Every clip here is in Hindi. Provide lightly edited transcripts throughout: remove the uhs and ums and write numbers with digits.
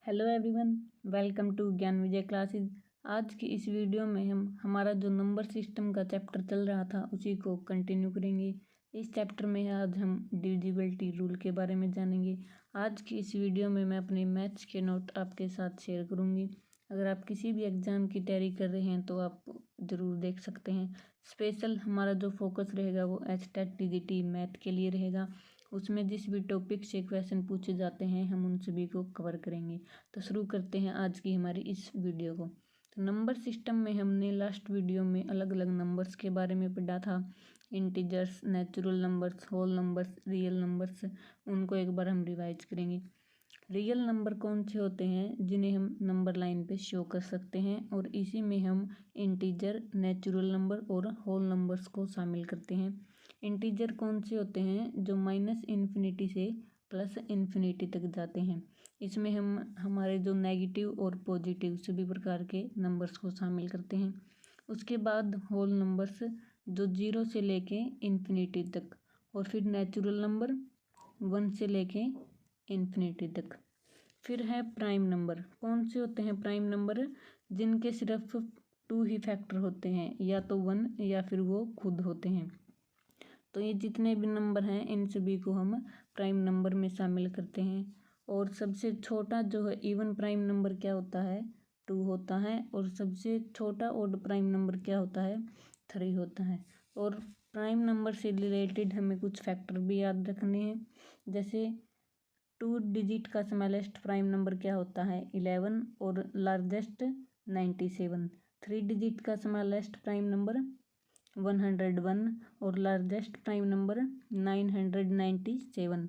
हेलो एवरीवन, वेलकम टू ज्ञान विजय क्लासेस। आज की इस वीडियो में हम हमारा जो नंबर सिस्टम का चैप्टर चल रहा था उसी को कंटिन्यू करेंगे। इस चैप्टर में आज हम डिविजिबिलिटी रूल के बारे में जानेंगे। आज की इस वीडियो में मैं अपने मैथ्स के नोट आपके साथ शेयर करूंगी। अगर आप किसी भी एग्ज़ाम की तैयारी कर रहे हैं तो आप ज़रूर देख सकते हैं। स्पेशल हमारा जो फोकस रहेगा वो एचटेट टीजीटी मैथ के लिए रहेगा। उसमें जिस भी टॉपिक से क्वेश्चन पूछे जाते हैं हम उन सभी को कवर करेंगे। तो शुरू करते हैं आज की हमारी इस वीडियो को। तो नंबर सिस्टम में हमने लास्ट वीडियो में अलग अलग नंबर्स के बारे में पढ़ा था। Integers, natural numbers, whole numbers, real numbers, उनको एक बार हम रिवाइज करेंगे। रियल नंबर कौन से होते हैं जिन्हें हम नंबर लाइन पे शो कर सकते हैं, और इसी में हम इंटीजर, नेचुरल नंबर और होल नंबर्स को शामिल करते हैं। इंटीजर कौन से होते हैं जो माइनस इन्फिनिटी से प्लस इन्फिनिटी तक जाते हैं। इसमें हम हमारे जो नेगेटिव और पॉजिटिव सभी प्रकार के नंबर्स को शामिल करते हैं। उसके बाद होल नंबर्स जो 0 से लेके इन्फिनिटी तक, और फिर नेचुरल नंबर 1 से लेके इन्फिनिटी तक। फिर है प्राइम नंबर। कौन से होते हैं प्राइम नंबर? जिनके सिर्फ 2 ही फैक्टर होते हैं, या तो 1 या फिर वो खुद होते हैं। तो ये जितने भी नंबर हैं इन सभी को हम प्राइम नंबर में शामिल करते हैं। और सबसे छोटा जो है इवन प्राइम नंबर क्या होता है? 2 होता है। और सबसे छोटा ऑड प्राइम नंबर क्या होता है? 3 होता है। और प्राइम नंबर से रिलेटेड हमें कुछ फैक्टर भी याद रखने हैं। जैसे 2 डिजिट का स्मॉलेस्ट प्राइम नंबर क्या होता है? 11 और लार्जेस्ट 97। 3 डिजिट का स्मॉलेस्ट प्राइम नंबर 101 और लार्जेस्ट प्राइम नंबर 997।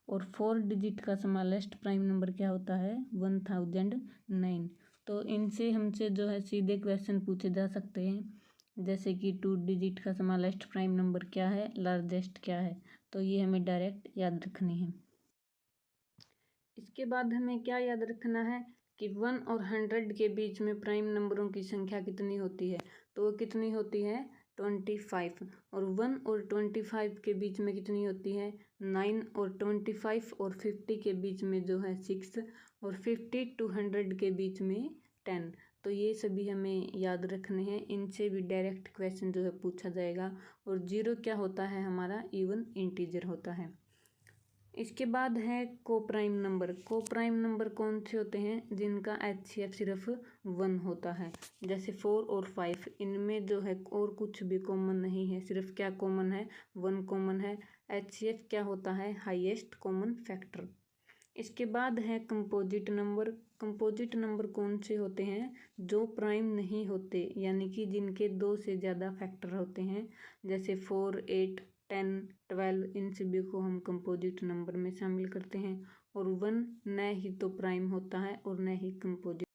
और 4 डिजिट का स्मॉलेस्ट प्राइम नंबर क्या होता है? 1009। तो इनसे हमसे जो है सीधे क्वेश्चन पूछे जा सकते हैं, जैसे कि 2 डिजिट का स्मॉलेस्ट प्राइम नंबर क्या है, लार्जेस्ट क्या है। तो ये हमें डायरेक्ट याद रखनी है। इसके बाद हमें क्या याद रखना है कि 1 और 100 के बीच में प्राइम नंबरों की संख्या कितनी होती है? तो वो कितनी होती है? 25। और 1 और 25 के बीच में कितनी होती है? 9। और 25 और 50 के बीच में जो है 6। और 50 to 100 के बीच में 10। तो ये सभी हमें याद रखने हैं। इनसे भी डायरेक्ट क्वेश्चन जो है पूछा जाएगा। और 0 क्या होता है? हमारा इवन इंटीजर होता है। इसके बाद है को प्राइम नंबर। को प्राइम नंबर कौन से होते हैं? जिनका HCF सिर्फ 1 होता है। जैसे 4 और 5, इनमें जो है और कुछ भी कॉमन नहीं है, सिर्फ क्या कॉमन है? 1 कॉमन है। HCF क्या होता है? Highest common factor. इसके बाद है कंपोजिट नंबर। कंपोजिट नंबर कौन से होते हैं? जो प्राइम नहीं होते, यानी कि जिनके 2 से ज़्यादा फैक्टर होते हैं। जैसे 4, 8, 10, 12, इन सभी को हम कंपोजिट नंबर में शामिल करते हैं। और 1 न ही तो प्राइम होता है और न ही कंपोजिट।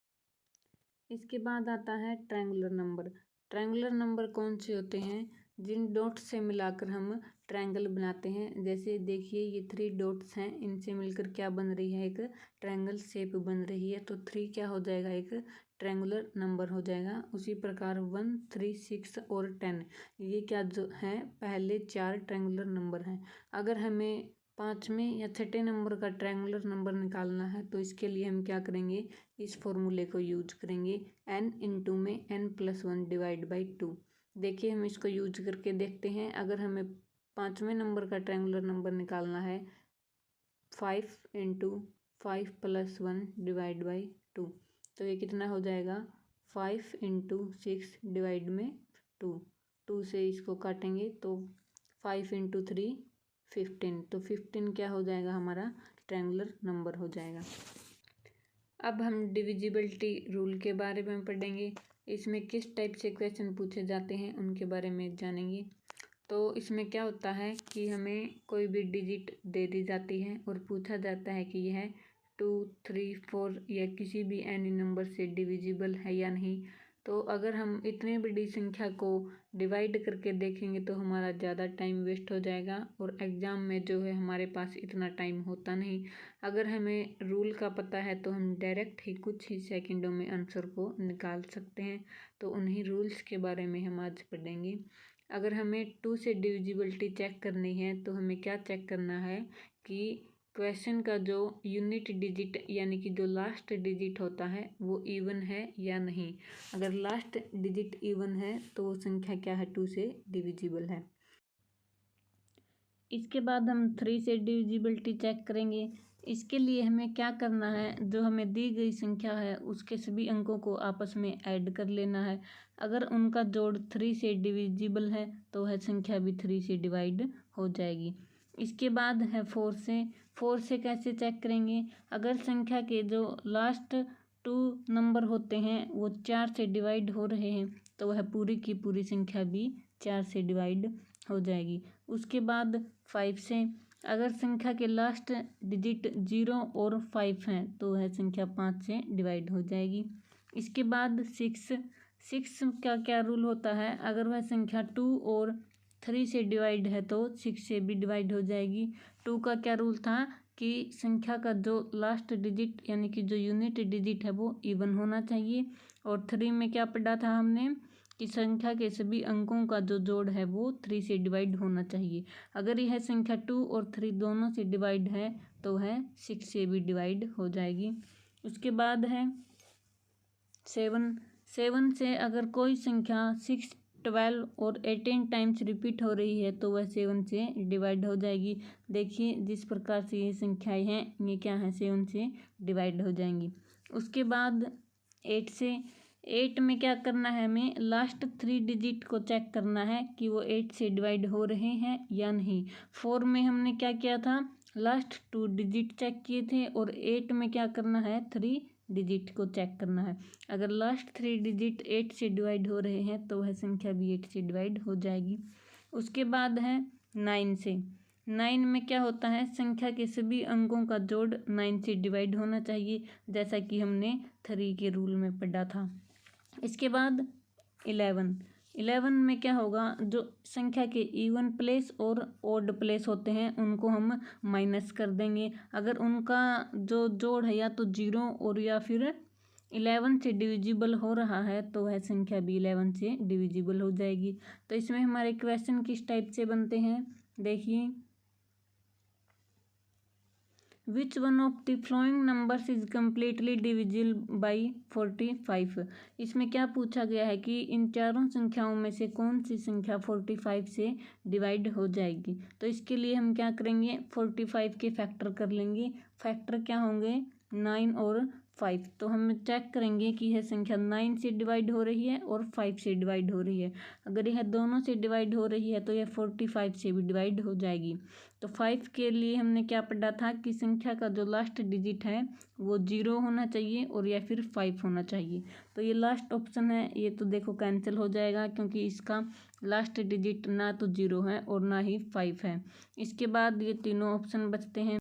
इसके बाद आता है ट्रायंगुलर नंबर। ट्रायंगुलर नंबर कौन से होते हैं? जिन डॉट्स से मिलाकर हम ट्रायंगल बनाते हैं। जैसे देखिए ये 3 डॉट्स हैं, इनसे मिलकर क्या बन रही है? एक ट्रायंगल शेप बन रही है। तो 3 क्या हो जाएगा? एक ट्रायंगुलर नंबर हो जाएगा। उसी प्रकार 1, 3, 6 और 10, ये क्या जो हैं? पहले 4 ट्रायंगुलर नंबर हैं। अगर हमें 5वें या 6ठे नंबर का ट्रायंगुलर नंबर निकालना है तो इसके लिए हम क्या करेंगे? इस फॉर्मूले को यूज करेंगे, n इंटू में n+1 डिवाइड बाई 2। देखिए हम इसको यूज करके देखते हैं। अगर हमें 5वें नंबर का ट्रायंगुलर नंबर निकालना है, 5 इंटू 5+1 डिवाइड बाई 2, तो ये कितना हो जाएगा? 5 इंटू 6 डिवाइड में 2। 2 से इसको काटेंगे तो 5 इंटू 3 15। तो 15 क्या हो जाएगा? हमारा ट्रायंगुलर नंबर हो जाएगा। अब हम डिविजिबिलिटी रूल के बारे में पढ़ेंगे। इसमें किस टाइप से क्वेश्चन पूछे जाते हैं उनके बारे में जानेंगे। तो इसमें क्या होता है कि हमें कोई भी डिजिट दे दी जाती है और पूछा जाता है कि यह 2, 3, 4 या किसी भी एनी नंबर से डिविजिबल है या नहीं। तो अगर हम इतनी बड़ी संख्या को डिवाइड करके देखेंगे तो हमारा ज़्यादा टाइम वेस्ट हो जाएगा, और एग्ज़ाम में जो है हमारे पास इतना टाइम होता नहीं। अगर हमें रूल का पता है तो हम डायरेक्ट ही कुछ ही सेकंडों में आंसर को निकाल सकते हैं। तो उन्हीं रूल्स के बारे में हम आज पढ़ेंगे। अगर हमें 2 से डिविजिबिलिटी चेक करनी है तो हमें क्या चेक करना है कि क्वेश्चन का जो यूनिट डिजिट यानी कि जो लास्ट डिजिट होता है वो इवन है या नहीं। अगर लास्ट डिजिट इवन है तो वो संख्या क्या है, 2 से डिविजिबल है। इसके बाद हम 3 से डिविजिबिलिटी चेक करेंगे। इसके लिए हमें क्या करना है, जो हमें दी गई संख्या है उसके सभी अंकों को आपस में ऐड कर लेना है। अगर उनका जोड़ 3 से डिविजिबल है तो वह संख्या भी 3 से डिवाइड हो जाएगी। इसके बाद है 4 से कैसे चेक करेंगे। अगर संख्या के जो लास्ट 2 नंबर होते हैं वो 4 से डिवाइड हो रहे हैं तो वह पूरी की पूरी संख्या भी 4 से डिवाइड हो जाएगी। उसके बाद 5 से, अगर संख्या के लास्ट डिजिट 0 और 5 हैं तो वह संख्या 5 से डिवाइड हो जाएगी। इसके बाद 6 का क्या रूल होता है, अगर वह संख्या 2 और 3 से डिवाइड है तो 6 से भी डिवाइड हो जाएगी। 2 का क्या रूल था कि संख्या का जो लास्ट डिजिट यानी कि जो यूनिट डिजिट है वो इवन होना चाहिए। और 3 में क्या पढ़ा था हमने कि संख्या के सभी अंकों का जो जोड़ है वो 3 से डिवाइड होना चाहिए। अगर यह संख्या 2 और 3 दोनों से डिवाइड है तो वह 6 से भी डिवाइड हो जाएगी। उसके बाद है 7 से, अगर कोई संख्या 6, 12 और 18 टाइम्स रिपीट हो रही है तो वह 7 से डिवाइड हो जाएगी। देखिए जिस प्रकार से ये संख्याएं हैं ये क्या है, 7 से डिवाइड हो जाएंगी। उसके बाद 8 में क्या करना है, हमें लास्ट 3 डिजिट को चेक करना है कि वो 8 से डिवाइड हो रहे हैं या नहीं। 4 में हमने क्या किया था, लास्ट 2 डिजिट चेक किए थे और 8 में क्या करना है, 3 डिजिट को चेक करना है। अगर लास्ट 3 डिजिट 8 से डिवाइड हो रहे हैं तो वह संख्या भी 8 से डिवाइड हो जाएगी। उसके बाद है 9 में क्या होता है, संख्या के सभी अंकों का जोड़ 9 से डिवाइड होना चाहिए, जैसा कि हमने 3 के रूल में पढ़ा था। इसके बाद 11 में क्या होगा, जो संख्या के इवन प्लेस और ओड प्लेस होते हैं उनको हम माइनस कर देंगे। अगर उनका जो जोड़ है या तो 0 और या फिर 11 से डिविजिबल हो रहा है तो वह संख्या भी 11 से डिविजिबल हो जाएगी। तो इसमें हमारे क्वेश्चन किस टाइप से बनते हैं, देखिए, which one of the flowing numbers is completely divisible by 45। इसमें क्या पूछा गया है कि इन चारों संख्याओं में से कौन सी संख्या 45 से डिवाइड हो जाएगी। तो इसके लिए हम क्या करेंगे, 45 के फैक्टर कर लेंगे। फैक्टर क्या होंगे, 9 और 5। तो हम चेक करेंगे कि यह संख्या 9 से डिवाइड हो रही है और 5 से डिवाइड हो रही है। अगर यह दोनों से डिवाइड हो रही है तो यह 45 से भी डिवाइड हो जाएगी। तो 5 के लिए हमने क्या पढ़ा था कि संख्या का जो लास्ट डिजिट है वो 0 होना चाहिए और या फिर 5 होना चाहिए। तो ये लास्ट ऑप्शन है, ये तो देखो कैंसिल हो जाएगा क्योंकि इसका लास्ट डिजिट ना तो 0 है और ना ही 5 है। इसके बाद ये तीनों ऑप्शन बचते हैं।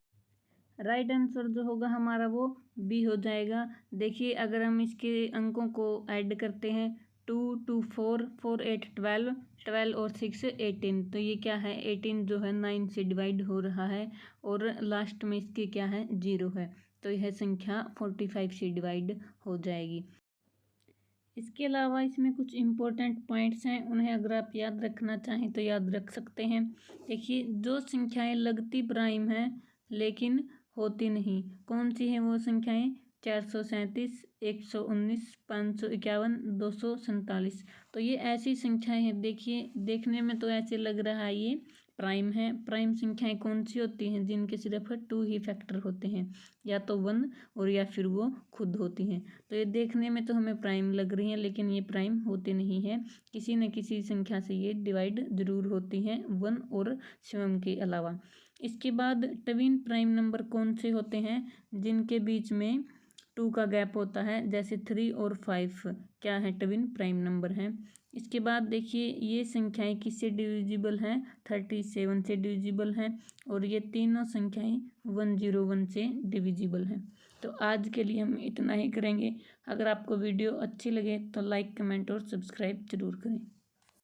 राइट आंसर जो होगा हमारा वो बी हो जाएगा। देखिए अगर हम इसके अंकों को ऐड करते हैं, 2, 2, 4, 4, 8, 12, 12 और 6, 18, तो ये क्या है, 18 जो है 9 से डिवाइड हो रहा है और लास्ट में इसके क्या है, 0 है। तो यह संख्या 45 से डिवाइड हो जाएगी। इसके अलावा इसमें कुछ इम्पोर्टेंट पॉइंट्स हैं, उन्हें अगर आप याद रखना चाहें तो याद रख सकते हैं। देखिए जो संख्याएं लगती प्राइम हैं लेकिन होती नहीं, कौन सी हैं वो संख्याएं, 437, 119, 551, 247। तो ये ऐसी संख्याएं हैं, देखिए देखने में तो ऐसे लग रहा है ये प्राइम है। प्राइम संख्याएं कौन सी होती हैं, जिनके सिर्फ 2 ही फैक्टर होते हैं, या तो 1 और या फिर वो खुद होती हैं। तो ये देखने में तो हमें प्राइम लग रही हैं लेकिन ये प्राइम होते नहीं हैं, किसी न किसी संख्या से ये डिवाइड जरूर होती हैं, 1 और स्वयं के अलावा। इसके बाद ट्विन प्राइम नंबर कौन से होते हैं, जिनके बीच में 2 का गैप होता है, जैसे 3 और 5 क्या है, ट्विन प्राइम नंबर हैं। इसके बाद देखिए ये संख्याएं किससे डिविजिबल हैं, 37 से डिविजिबल हैं और ये तीनों संख्याएं 101 से डिविजिबल हैं। तो आज के लिए हम इतना ही करेंगे। अगर आपको वीडियो अच्छी लगे तो लाइक, कमेंट और सब्सक्राइब जरूर करें।